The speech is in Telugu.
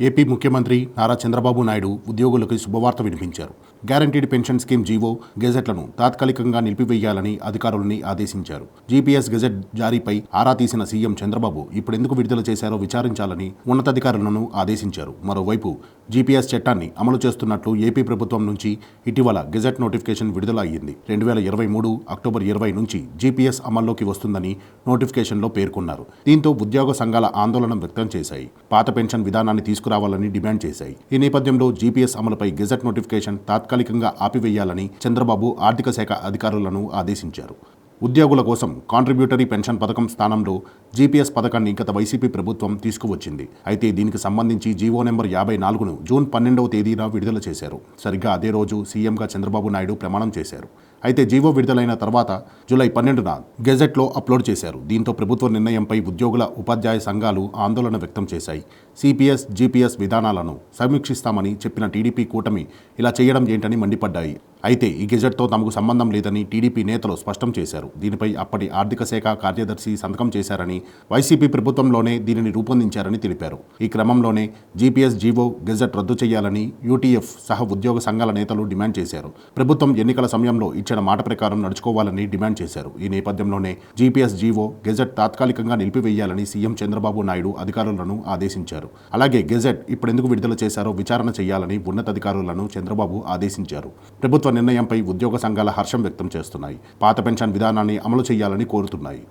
ఏపీ ముఖ్యమంత్రి నారా చంద్రబాబు నాయుడు ఉద్యోగులకు శుభవార్త వినిపించారు. గ్యారంటీడ్ పెన్షన్ స్కీమ్ జీవో గెజెట్లను తాత్కాలికంగా నిలిపివేయాలని అధికారులని ఆదేశించారు. జీపీఎస్ గెజెట్ జారీపై ఆరా తీసిన సీఎం చంద్రబాబు ఇప్పుడెందుకు విడుదల చేశారో విచారించాలని ఉన్నతాధికారులను ఆదేశించారు. మరోవైపు జీపీఎస్ చట్టాన్ని అమలు చేస్తున్నట్లు ఏపీ ప్రభుత్వం నుంచి ఇటీవల గెజెట్ నోటిఫికేషన్ విడుదల అయ్యింది. 2023 అక్టోబర్ 20 నుంచి జీపీఎస్ అమల్లోకి వస్తుందని నోటిఫికేషన్లో పేర్కొన్నారు. దీంతో ఉద్యోగ సంఘాల ఆందోళన వ్యక్తం చేశాయి. పాత పెన్షన్ విధానాన్ని తీసుకురావాలని డిమాండ్ చేశాయి. ఈ నేపథ్యంలో జీపీఎస్ అమలుపై గెజెట్ నోటిఫికేషన్ తాత్కాలికంగా ఆపివేయాలని చంద్రబాబు ఆర్థిక శాఖ అధికారులను ఆదేశించారు. ఉద్యోగుల కోసం కాంట్రిబ్యూటరీ పెన్షన్ పథకం స్థానంలో జీపీఎస్ పథకాన్ని గత వైసీపీ ప్రభుత్వం తీసుకువచ్చింది. అయితే దీనికి సంబంధించి జీవో నెంబర్ 54ను జూన్ 12వ తేదీన విడుదల చేశారు. సరిగ్గా అదే రోజు సీఎంగా చంద్రబాబు నాయుడు ప్రమాణం చేశారు. అయితే జీవో విడుదలైన తర్వాత జూలై 12న గెజెట్లో అప్లోడ్ చేశారు. దీంతో ప్రభుత్వ నిర్ణయంపై ఉద్యోగుల ఉపాధ్యాయ సంఘాలు ఆందోళన వ్యక్తం చేశాయి. సిపిఎస్ జీపీఎస్ విధానాలను సమీక్షిస్తామని చెప్పిన టీడీపీ కూటమి ఇలా చేయడం ఏంటని మండిపడ్డాయి. అయితే ఈ గెజెట్తో తమకు సంబంధం లేదని టీడీపీ నేతలు స్పష్టం చేశారు. దీనిపై అప్పటి ఆర్థిక శాఖ కార్యదర్శి సంతకం చేశారని, వైసీపీ ప్రభుత్వంలోనే దీనిని రూపొందించారని తెలిపారు. ఈ క్రమంలోనే జీపీఎస్ జీవో గెజెట్ రద్దు చేయాలని యూటీఎఫ్ సహా ఉద్యోగ సంఘాల నేతలు డిమాండ్ చేశారు. ప్రభుత్వం ఎన్నికల సమయంలో ఇచ్చిన మాట ప్రకారం నడుచుకోవాలని డిమాండ్ చేశారు. ఈ నేపథ్యంలోనే జీపీఎస్ జీవో గెజెట్ తాత్కాలికంగా నిలిపివేయాలని సీఎం చంద్రబాబు నాయుడు అధికారులను ఆదేశించారు. అలాగే గెజెట్ ఇప్పుడెందుకు విడుదల చేశారో విచారణ చేయాలని ఉన్నతాధికారులను చంద్రబాబు ఆదేశించారు. ప్రభుత్వ నిర్ణయంపై ఉద్యోగ సంఘాల హర్షం వ్యక్తం చేస్తున్నాయి. పాత పెన్షన్ విధానాన్ని అమలు చేయాలని కోరుతున్నాయి.